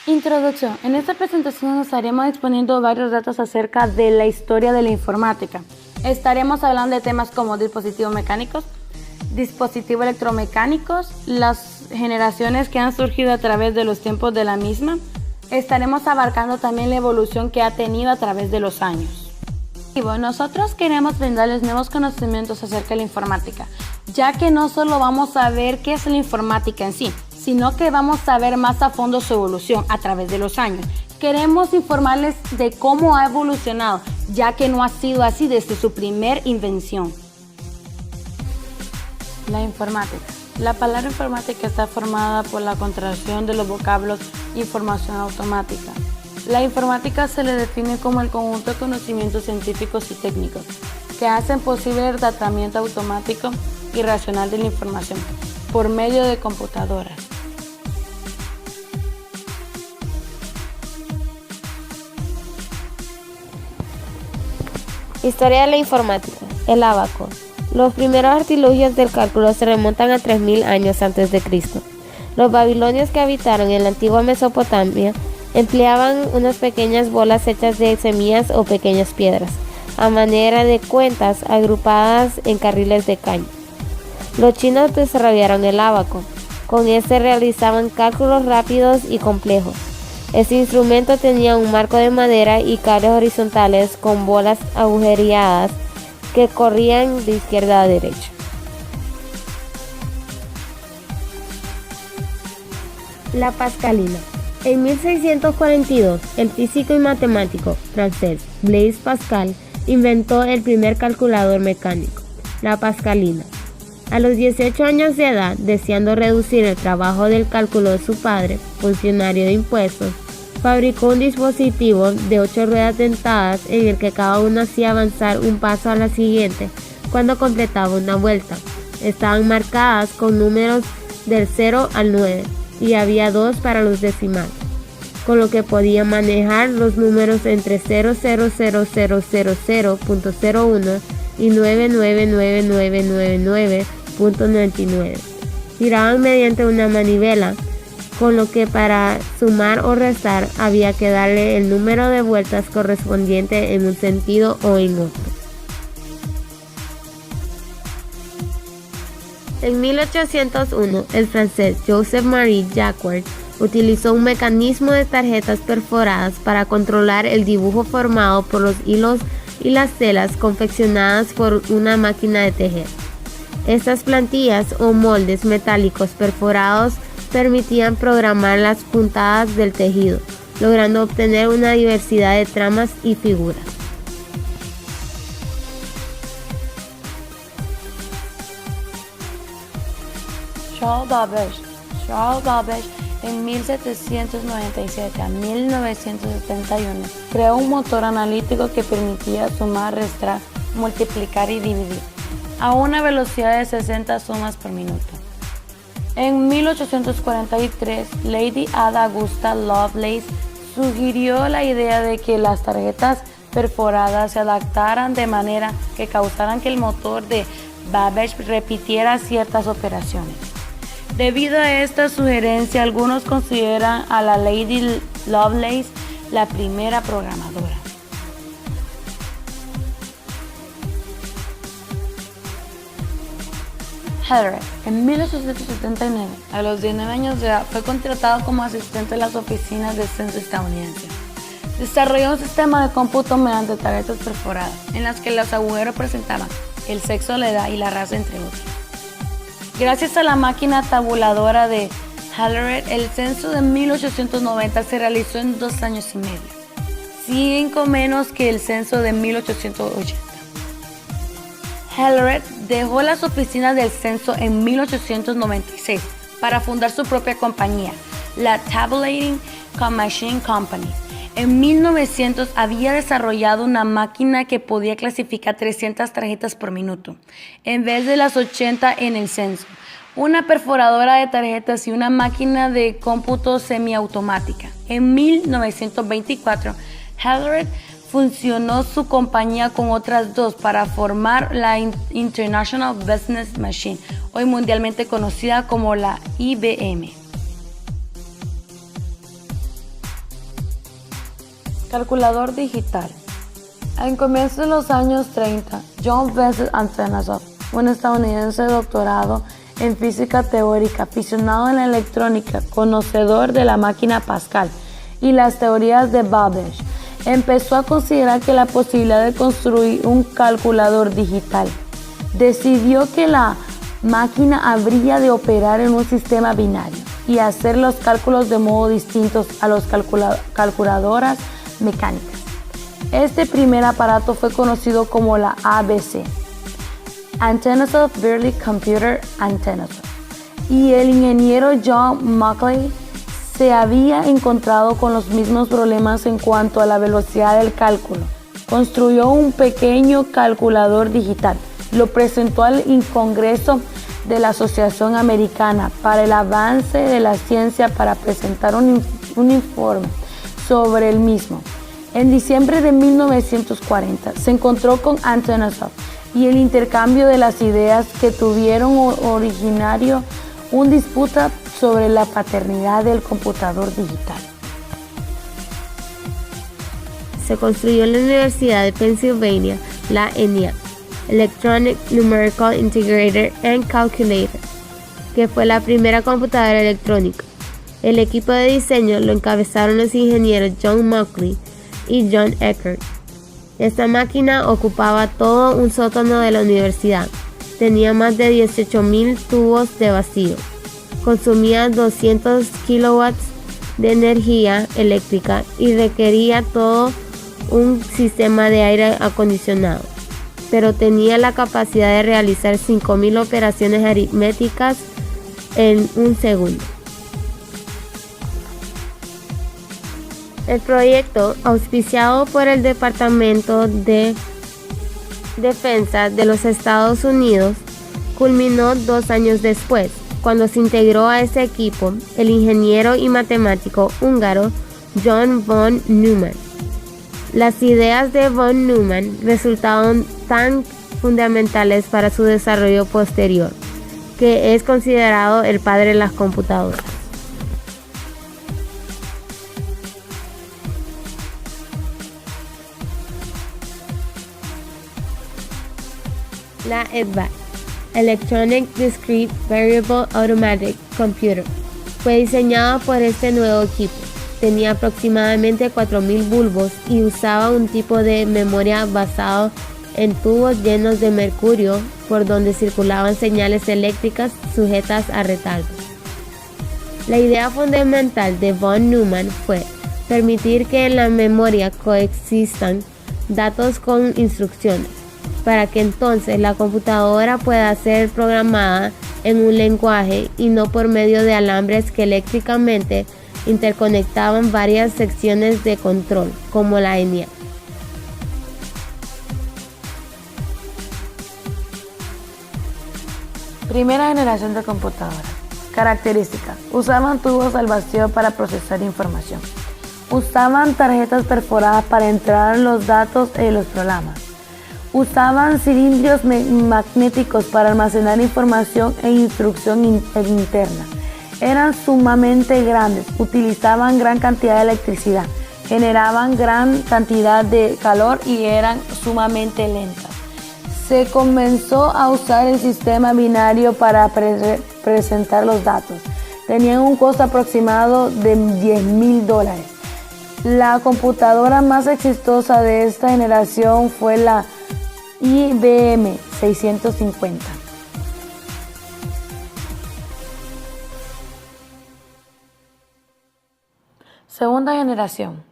Introducción. En esta presentación nos estaremos exponiendo varios datos acerca de la historia de la informática. Estaremos hablando de temas como dispositivos mecánicos, dispositivos electromecánicos, las generaciones que han surgido a través de los tiempos de la misma. Estaremos abarcando también la evolución que ha tenido a través de los años. Nosotros queremos brindarles nuevos conocimientos acerca de la informática, ya que no solo vamos a ver qué es la informática en sí, sino que vamos a ver más a fondo su evolución a través de los años. Queremos informarles de cómo ha evolucionado, ya que no ha sido así desde su primer invención. La informática. La palabra informática está formada por la contracción de los vocablos información automática. La informática se le define como el conjunto de conocimientos científicos y técnicos que hacen posible el tratamiento automático y racional de la información por medio de computadoras. Historia de la informática. El ábaco. Los primeros artilugios del cálculo se remontan a 3000 años antes de Cristo. Los babilonios que habitaron en la antigua Mesopotamia empleaban unas pequeñas bolas hechas de semillas o pequeñas piedras, a manera de cuentas agrupadas en carriles de caña. Los chinos desarrollaron el ábaco. Con este realizaban cálculos rápidos y complejos. Este instrumento tenía un marco de madera y cables horizontales con bolas agujereadas que corrían de izquierda a derecha. La Pascalina. En 1642, el físico y matemático francés Blaise Pascal inventó el primer calculador mecánico, la Pascalina. A los 18 años de edad, deseando reducir el trabajo del cálculo de su padre, funcionario de impuestos, fabricó un dispositivo de 8 ruedas dentadas en el que cada una hacía avanzar un paso a la siguiente cuando completaba una vuelta. Estaban marcadas con números del 0 al 9 y había 2 para los decimales, con lo que podía manejar los números entre 0,00000.01 y 99999.99. Giraban mediante una manivela, con lo que para sumar o restar había que darle el número de vueltas correspondiente en un sentido o en otro. En 1801, el francés Joseph-Marie Jacquard utilizó un mecanismo de tarjetas perforadas para controlar el dibujo formado por los hilos y las telas confeccionadas por una máquina de tejer. Estas plantillas o moldes metálicos perforados permitían programar las puntadas del tejido, logrando obtener una diversidad de tramas y figuras. Charles Babbage en 1797 a 1971 creó un motor analítico que permitía sumar, restar, multiplicar y dividir a una velocidad de 60 sumas por minuto. En 1843, Lady Ada Augusta Lovelace sugirió la idea de que las tarjetas perforadas se adaptaran de manera que causaran que el motor de Babbage repitiera ciertas operaciones. Debido a esta sugerencia, algunos consideran a la Lady Lovelace la primera programadora. Hallered, en 1879, a los 19 años de edad, fue contratado como asistente en las oficinas del censo estadounidense. Desarrolló un sistema de cómputo mediante tarjetas perforadas, en las que los agujeros presentaban el sexo, la edad y la raza, entre otros. Gracias a la máquina tabuladora de Hallered, el censo de 1890 se realizó en 2 años y medio, 5 menos que el censo de 1880. Hallered dejó las oficinas del censo en 1896 para fundar su propia compañía, la Tabulating Machine Company. En 1900 había desarrollado una máquina que podía clasificar 300 tarjetas por minuto, en vez de las 80 en el censo, una perforadora de tarjetas y una máquina de cómputo semiautomática. En 1924, Hallered funcionó su compañía con otras 2 para formar la International Business Machine, hoy mundialmente conocida como la IBM. Calculador digital. En comienzos de los años 30, John Vincent Atanasoff, un estadounidense doctorado en física teórica, aficionado en la electrónica, conocedor de la máquina Pascal y las teorías de Babbage, empezó a considerar que la posibilidad de construir un calculador digital. Decidió que la máquina habría de operar en un sistema binario y hacer los cálculos de modo distintos a las calculadoras mecánicas. Este primer aparato fue conocido como la ABC, Atanasoff Birley Computer Atanasoff, y el ingeniero John Mauchly se había encontrado con los mismos problemas en cuanto a la velocidad del cálculo. Construyó un pequeño calculador digital, lo presentó al Congreso de la Asociación Americana para el Avance de la Ciencia para presentar un informe sobre el mismo. En diciembre de 1940 se encontró con Atanasoff y el intercambio de las ideas que tuvieron originario una disputa sobre la paternidad del computador digital. Se construyó en la Universidad de Pennsylvania la ENIAC, Electronic Numerical Integrator and Calculator, que fue la primera computadora electrónica. El equipo de diseño lo encabezaron los ingenieros John Mauchly y John Eckert. Esta máquina ocupaba todo un sótano de la universidad. Tenía más de 18.000 tubos de vacío. Consumía 200 kilowatts de energía eléctrica y requería todo un sistema de aire acondicionado, pero tenía la capacidad de realizar 5.000 operaciones aritméticas en un segundo. El proyecto, auspiciado por el Departamento de Defensa de los Estados Unidos, culminó 2 años después, cuando se integró a ese equipo el ingeniero y matemático húngaro John von Neumann. Las ideas de von Neumann resultaron tan fundamentales para su desarrollo posterior, que es considerado el padre de las computadoras. La EDVAC, Electronic Discrete Variable Automatic Computer, fue diseñada por este nuevo equipo. Tenía aproximadamente 4.000 bulbos y usaba un tipo de memoria basado en tubos llenos de mercurio por donde circulaban señales eléctricas sujetas a retardos. La idea fundamental de von Neumann fue permitir que en la memoria coexistan datos con instrucciones, para que entonces la computadora pueda ser programada en un lenguaje y no por medio de alambres que eléctricamente interconectaban varias secciones de control, como la ENIAC. Primera generación de computadoras. Características. Usaban tubos al vacío para procesar información. Usaban tarjetas perforadas para entrar los datos en los programas. Usaban cilindros magnéticos para almacenar información e instrucción interna. Eran sumamente grandes, utilizaban gran cantidad de electricidad, generaban gran cantidad de calor y eran sumamente lentas. Se comenzó a usar el sistema binario para presentar los datos. Tenían un costo aproximado de $10,000. La computadora más exitosa de esta generación fue la IBM 650. Segunda generación.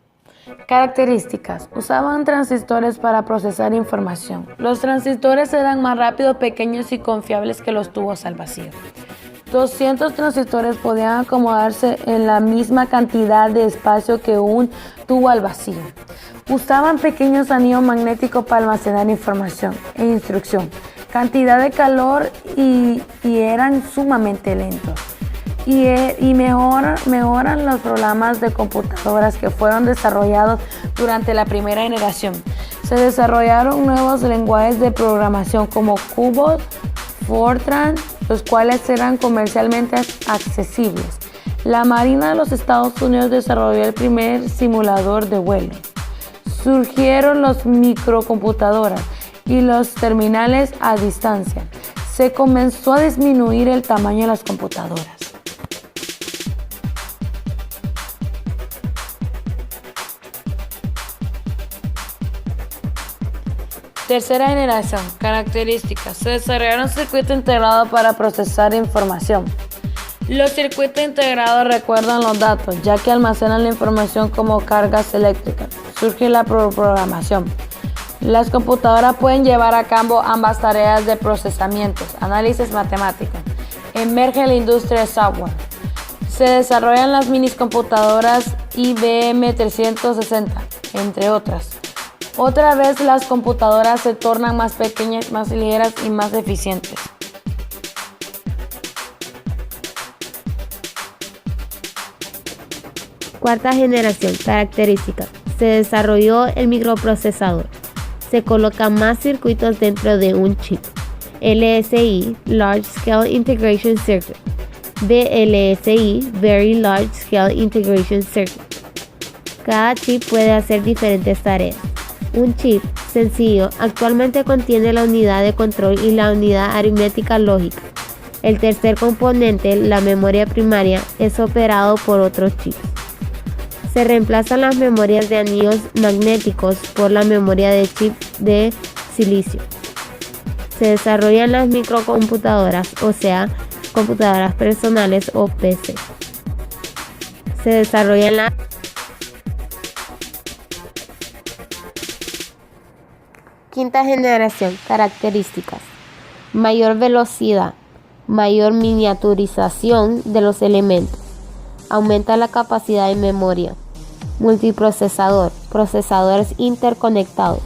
Características. Usaban transistores para procesar información. Los transistores eran más rápidos, pequeños y confiables que los tubos al vacío. 200 transistores podían acomodarse en la misma cantidad de espacio que un tubo al vacío. Usaban pequeños anillos magnéticos para almacenar información e instrucción, cantidad de calor y eran sumamente lentos. Y mejoran los programas de computadoras que fueron desarrollados durante la primera generación. Se desarrollaron nuevos lenguajes de programación como COBOL, Fortran, los cuales eran comercialmente accesibles. La Marina de los Estados Unidos desarrolló el primer simulador de vuelo. Surgieron los microcomputadoras y los terminales a distancia. Se comenzó a disminuir el tamaño de las computadoras. Tercera generación. Características. Se desarrollaron circuitos integrados para procesar información. Los circuitos integrados recuerdan los datos, ya que almacenan la información como cargas eléctricas. Surge la programación. Las computadoras pueden llevar a cabo ambas tareas de procesamiento, análisis matemático. Emerge la industria de software. Se desarrollan las minicomputadoras IBM 360, entre otras. Otra vez las computadoras se tornan más pequeñas, más ligeras y más eficientes. Cuarta generación. Características. Se desarrolló el microprocesador. Se colocan más circuitos dentro de un chip. LSI, Large Scale Integration Circuit. VLSI, Very Large Scale Integration Circuit. Cada chip puede hacer diferentes tareas. Un chip sencillo actualmente contiene la unidad de control y la unidad aritmética lógica. El tercer componente, la memoria primaria, es operado por otros chips. Se reemplazan las memorias de anillos magnéticos por la memoria de chip de silicio. Se desarrollan las microcomputadoras, o sea, computadoras personales o PC. Se desarrollan las quinta generación. Características. Mayor velocidad, mayor miniaturización de los elementos. Aumenta la capacidad de memoria. Multiprocesador, procesadores interconectados.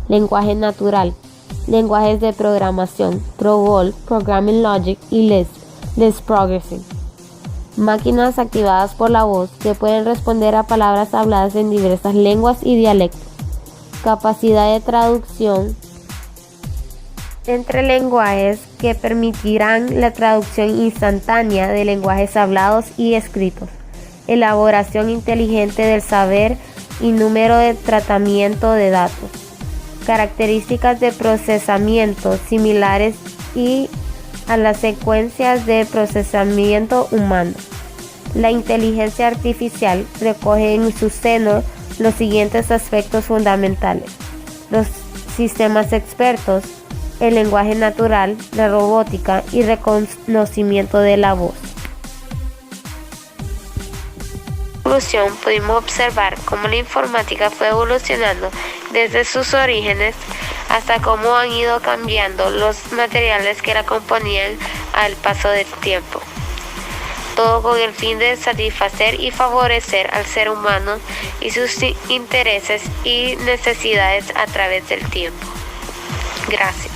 Lenguaje natural, lenguajes de programación, PROBOL, Programming Logic y Lisp Programming. Máquinas activadas por la voz que pueden responder a palabras habladas en diversas lenguas y dialectos. Capacidad de traducción entre lenguajes que permitirán la traducción instantánea de lenguajes hablados y escritos. Elaboración inteligente del saber y número de tratamiento de datos. Características de procesamiento similares a las secuencias de procesamiento humano. La inteligencia artificial recoge en su seno los siguientes aspectos fundamentales: los sistemas expertos, el lenguaje natural, la robótica y reconocimiento de la voz. Pudimos observar cómo la informática fue evolucionando desde sus orígenes hasta cómo han ido cambiando los materiales que la componían al paso del tiempo. Todo con el fin de satisfacer y favorecer al ser humano y sus intereses y necesidades a través del tiempo. Gracias.